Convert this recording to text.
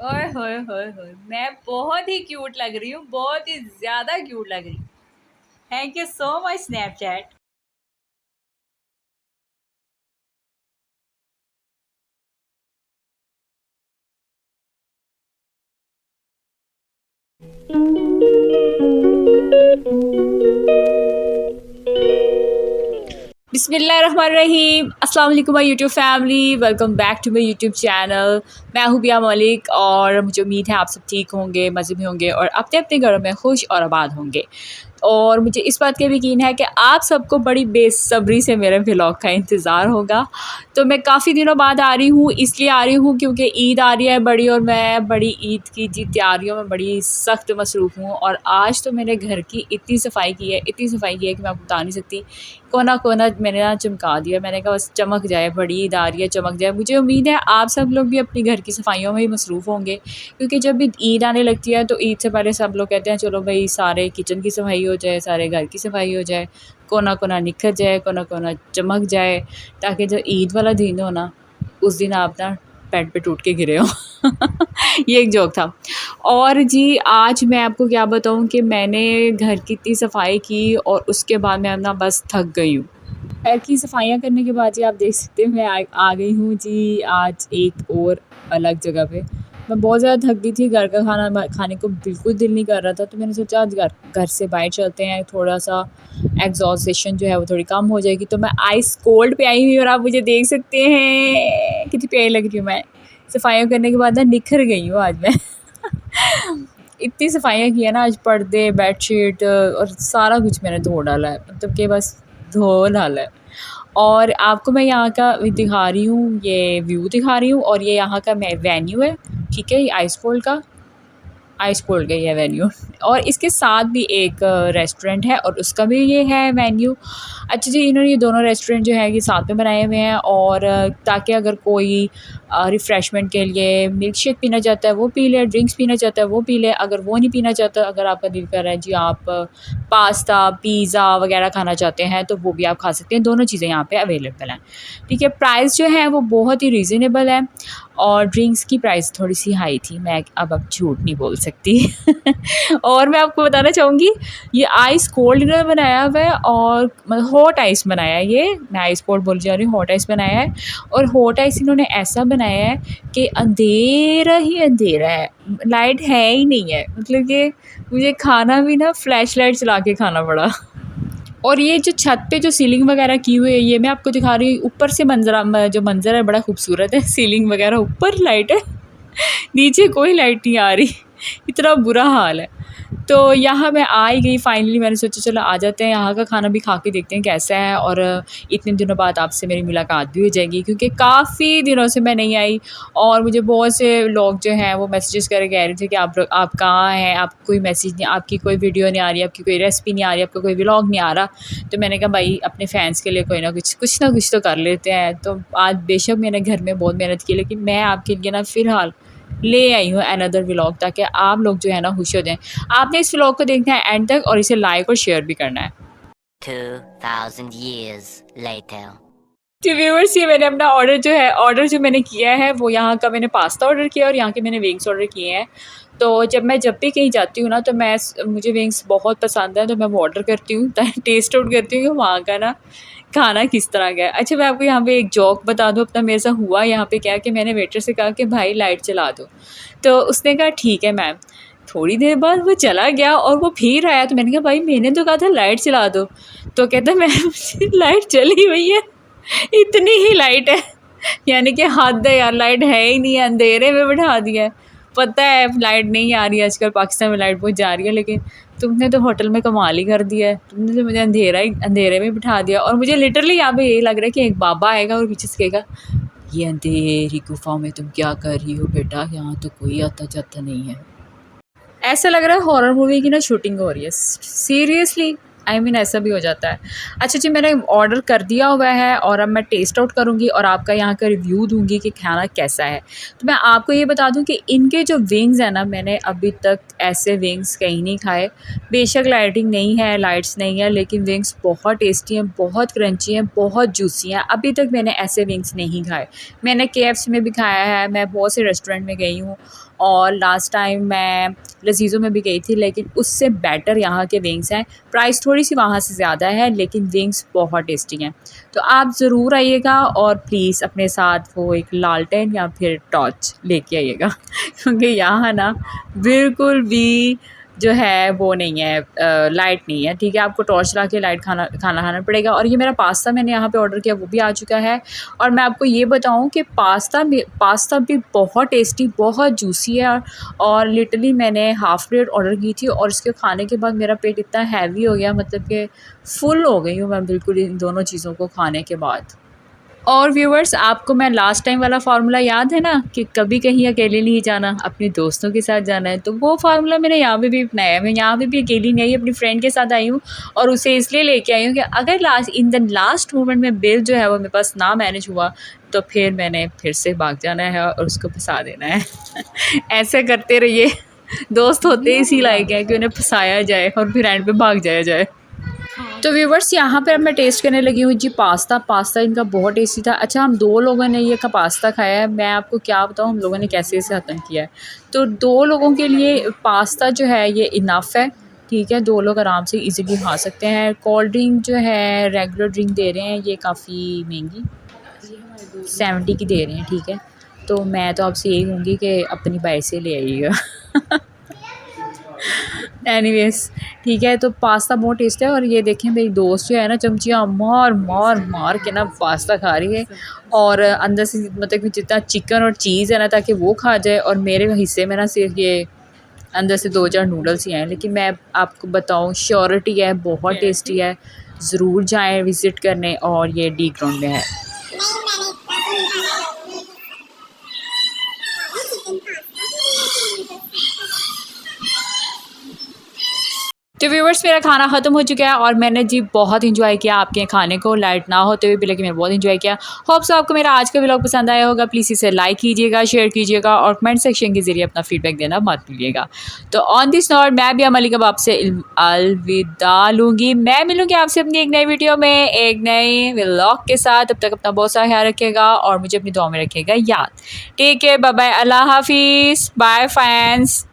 ओए होए होए होए, मैं बहुत ही क्यूट लग रही हूँ, बहुत ही ज़्यादा क्यूट लग रही हूँ। Thank you so much Snapchat. बिस्मिल्लाहिर्रहमानिर्रहीम। अस्सलाम वालेकुम my YouTube family, welcome back to my YouTube channel. मैं हूँ बिया मलिक और मुझे उम्मीद है आप सब ठीक होंगे, मज़े में होंगे और अपने अपने घरों में खुश और आबाद होंगे। और मुझे इस बात का भी यकीन है कि आप सबको बड़ी बेसब्री से मेरे व्लॉग का इंतज़ार होगा। तो मैं काफ़ी दिनों बाद आ रही हूँ, इसलिए आ रही हूँ क्योंकि ईद आ रही है बड़ी, और मैं बड़ी ईद की जी तैयारियों में बड़ी सख्त मसरूफ़ हूँ। और आज तो मैंने घर की इतनी सफाई की है, इतनी सफाई की है कि मैं आपको बता नहीं सकती। कोना कोना मैंने ना चमका दिया, मैंने कहा बस चमक जाए, बड़ी ईद आ रही है, चमक जाए। मुझे उम्मीद है आप सब लोग भी अपनी घर की सफाइयों में ही मसरूफ़ होंगे, क्योंकि जब भी ईद आने लगती है तो ईद से पहले सब लोग कहते हैं चलो भाई सारे किचन की सफाई हो जाए, सारे घर की सफाई हो जाए, कोना कोना निखर जाए, कोना कोना चमक जाए, ताकि जो ईद वाला दिन हो ना, उस दिन आप ना बेड पे टूट के गिरे हो। ये एक जोक था। और जी आज मैं आपको क्या बताऊँ कि मैंने घर की इतनी सफाई की और उसके बाद मैं ना बस थक गई हूँ। घर की सफाइयाँ करने के बाद जी आप देख सकते हैं मैं आ गई हूँ जी आज एक और अलग जगह पे। मैं बहुत ज़्यादा थक गई थी, घर का खाना खाने को बिल्कुल दिल नहीं कर रहा था, तो मैंने सोचा आज घर घर से बाहर चलते हैं, थोड़ा सा एग्जॉस्टेशन जो है वो थोड़ी कम हो जाएगी। तो मैं आइस कोल्ड पे आई हुई और आप मुझे देख सकते हैं कितनी प्यारी लग रही हूँ मैं। सफाइयाँ करने के बाद ना निखर गई हूँ आज मैं। इतनी सफाइयाँ की है ना आज, पर्दे, बेडशीट और सारा कुछ मैंने धो डाला है, मतलब कि बस धो डाला है। और आपको मैं यहाँ का दिखा रही हूँ, ये व्यू दिखा रही हूँ, और ये यहाँ का मैं वेन्यू है, ठीक है, ये आइस कोल्ड का आइस कोल्ड का ये वेन्यू। और इसके साथ भी एक रेस्टोरेंट है और उसका भी ये है वेन्यू। अच्छा जी, इन्होंने ये दोनों रेस्टोरेंट जो है ये साथ में बनाए हुए हैं, और ताकि अगर कोई रिफ़्रेशमेंट के लिए मिल्क शेक पीना चाहता है वो पी ले, ड्रिंक्स पीना चाहता है वो पी ले। अगर वो नहीं पीना चाहता, अगर आपका दिल कर रहा है जी आप पास्ता, पिज़्ज़ा वगैरह खाना चाहते हैं, तो वो भी आप खा सकते हैं। दोनों चीज़ें यहाँ पे अवेलेबल हैं, ठीक है। प्राइस जो है वो बहुत ही रीज़नेबल है, और ड्रिंक्स की प्राइस थोड़ी-सी हाई थी, मैं अब झूठ नहीं बोल सकती। और मैं आपको बताना चाहूँगी, ये आइस कोल्ड इन्होंने बनाया हुआ है, और मतलब हॉट आइस बनाया है ये, मैं आइस कोल्ड बोली जा रही हूँ, हॉट आइस बनाया है। और हॉट आइस इन्होंने ऐसा बनाया है कि अंधेरा ही अंधेरा है, लाइट है ही नहीं है, मतलब कि मुझे खाना भी ना फ्लैश लाइट चला के खाना पड़ा। और ये जो छत पे जो सीलिंग वगैरह की हुई है, ये मैं आपको दिखा रही हूँ ऊपर से जो मंज़र है बड़ा खूबसूरत है। सीलिंग वगैरह ऊपर लाइट है, नीचे कोई लाइट नहीं आ रही। इतना बुरा हाल है। तो यहाँ मैं आ ही गई फाइनली, मैंने सोचा चलो आ जाते हैं, यहाँ का खाना भी खा के देखते हैं कैसा है। और इतने दिनों बाद आपसे मेरी मुलाकात भी हो जाएगी, क्योंकि काफ़ी दिनों से मैं नहीं आई। और मुझे बहुत से लोग जो हैं वो मैसेजेस करके कह रहे थे कि आप कहाँ हैं, आपको कोई मैसेज नहीं, आपकी कोई वीडियो नहीं आ रही, आपकी कोई रेसिपी नहीं आ रही, आपका कोई व्लॉग नहीं आ रहा। तो मैंने कहा भाई अपने फैंस के लिए कोई ना कुछ तो कर लेते हैं। तो आज बेशक मैंने घर में बहुत मेहनत की, लेकिन मैं आपके लिए ना फ़िलहाल ले आई हूँ अनदर व्लॉग, ताकि आप लोग जो है ना खुश हो जाएँ। आपने इस व्लॉग को देखना है एंड तक, और इसे लाइक और शेयर भी करना है। 2000 years later. तो व्यूअर्स, ये मैंने अपना ऑर्डर जो मैंने किया है वो यहाँ का मैंने पास्ता ऑर्डर किया और यहाँ के मैंने विंग्स ऑर्डर किए हैं। तो मैं जब भी कहीं जाती हूँ ना, तो मुझे विंग्स बहुत पसंद है, तो मैं वो ऑर्डर करती हूँ, टेस्ट आउट करती हूँ कि वहाँ का ना खाना किस तरह का है। अच्छा, मैं आपको यहाँ पे एक जॉक बता दूँ अपना, मेरे साथ हुआ यहाँ पे क्या कि मैंने वेटर से कहा कि भाई लाइट चला दो, तो उसने कहा ठीक है मैम। थोड़ी देर बाद वो चला गया और वो फिर आया, तो मैंने कहा भाई मैंने तो कहा था लाइट चला दो। तो कहता मैम लाइट चली हुई है, इतनी ही लाइट है। यानी कि हद है यार, लाइट है ही नहीं है, अंधेरे में बैठा दिया है। पता है लाइट नहीं आ रही है आजकल, पाकिस्तान में लाइट बहुत जा रही है, लेकिन तुमने तो होटल में कमाल ही कर दिया है, तुमने तो मुझे अंधेरे में बिठा दिया। और मुझे लिटरली यहाँ पे यही लग रहा है कि एक बाबा आएगा और पीछे से कहेगा ये अंधेरी गुफा में तुम क्या कर रही हो बेटा, यहाँ तो कोई आता जाता नहीं है। ऐसा लग रहा है हॉरर मूवी की ना शूटिंग हो रही है, सीरियसली ऐसा भी हो जाता है। अच्छा जी, मैंने ऑर्डर कर दिया हुआ है और अब मैं टेस्ट आउट करूँगी और आपका यहाँ का रिव्यू दूँगी कि खाना कैसा है। तो मैं आपको ये बता दूँ कि इनके जो विंग्स हैं ना, मैंने अभी तक ऐसे विंग्स कहीं नहीं खाए। बेशक लाइटिंग नहीं है, लाइट्स नहीं है, लेकिन विंग्स बहुत टेस्टी हैं, बहुत क्रंची हैं, बहुत जूसी हैं। अभी तक मैंने ऐसे विंग्स नहीं खाए। मैंने केएफसी में भी खाया है, मैं बहुत से रेस्टोरेंट में गई हूँ और लास्ट टाइम मैं लज़ीज़ो में भी गई थी, लेकिन उससे बेटर यहाँ के विंग्स हैं। प्राइस थोड़ी सी वहाँ से ज़्यादा है, लेकिन विंग्स बहुत टेस्टी हैं। तो आप ज़रूर आइएगा और प्लीज़ अपने साथ वो एक लालटेन या फिर टॉर्च लेके आइएगा क्योंकि यहाँ ना बिल्कुल भी जो है वो नहीं है, लाइट नहीं है, ठीक है। आपको टॉर्च ला के लाइट खाना खाना पड़ेगा। और ये मेरा पास्ता मैंने यहाँ पे ऑर्डर किया, वो भी आ चुका है। और मैं आपको ये बताऊँ कि पास्ता भी बहुत टेस्टी, बहुत जूसी है। और लिटरली मैंने हाफ़ प्लेट ऑर्डर की थी और इसके खाने के बाद मेरा पेट इतना हैवी हो गया, मतलब कि फ़ुल हो गई हूँ मैं बिल्कुल इन दोनों चीज़ों को खाने के बाद। और व्यूवर्स, आपको मैं लास्ट टाइम वाला फार्मूला याद है ना कि कभी कहीं अकेले नहीं जाना, अपने दोस्तों के साथ जाना है, तो वो फार्मूला मैंने यहाँ पे भी अपनाया है। मैं यहाँ पे भी अकेली नहीं आई, अपनी फ्रेंड के साथ आई हूँ और उसे इसलिए लेके आई हूँ कि अगर इन द लास्ट मोमेंट में बिल जो है वो मेरे पास ना मैनेज हुआ तो फिर मैंने फिर से भाग जाना है और उसको फंसा देना है ऐसे करते रहिए। दोस्त होते इसी लायक हैं कि उन्हें फंसाया जाए और फिर एंड पे भाग जाया जाए। तो व्यूवर्स, यहाँ पर अब मैं टेस्ट करने लगी हूँ जी पास्ता इनका बहुत टेस्टी था। अच्छा, हम 2 लोगों ने ये का पास्ता खाया है। मैं आपको क्या बताऊँ हम लोगों ने कैसे इसे ख़त्म किया है। तो 2 लोगों के लिए पास्ता जो है ये इनफ है, ठीक है। 2 लोग आराम से इजीली खा सकते हैं। कोल्ड ड्रिंक जो है रेगुलर ड्रिंक दे रहे हैं, ये काफ़ी महंगी 70 की दे रहे हैं, ठीक है। तो मैं तो आपसे यही कहूँगी कि अपनी बाइक से ले आइएगा एनीवेज़, ठीक है। तो पास्ता बहुत टेस्ट है और ये देखें मेरी दोस्त जो है ना, चमचियाँ मार मार मार के ना पास्ता खा रही है और अंदर से मतलब कि जितना चिकन और चीज़ है ना, ताकि वो खा जाए। और मेरे हिस्से में ना सिर्फ ये अंदर से 2-4 नूडल्स ही हैं। लेकिन मैं आपको बताऊँ, श्योरिटी है बहुत टेस्टी है। ज़रूर जाएँ विज़िट करने और ये डी ग्राउंड में है। तो व्यूवर्स, मेरा खाना ख़त्म हो चुका है और मैंने जी बहुत इंजॉय किया आपके खाने को। लाइट ना होते हुए भी लेकिन मैं बहुत इंजॉय किया। होप सो आपको मेरा आज का व्लॉग पसंद आया होगा। प्लीज़ इसे लाइक कीजिएगा, शेयर कीजिएगा और कमेंट सेक्शन के ज़रिए अपना फीडबैक देना मत भूलिएगा। तो ऑन दिस नोट मैं भी मलिक अब आपसे अलविदा लूँगी। मैं मिलूँगी आपसे अपनी एक नई वीडियो में एक नए व्लॉग के साथ। तब तक अपना बहुत सारा ख्याल रखिएगा और मुझे अपनी दुआ में रखिएगा याद। टेक केयर, बाय बाय, अल्लाह हाफिज़, बाय फ्रेंड्स।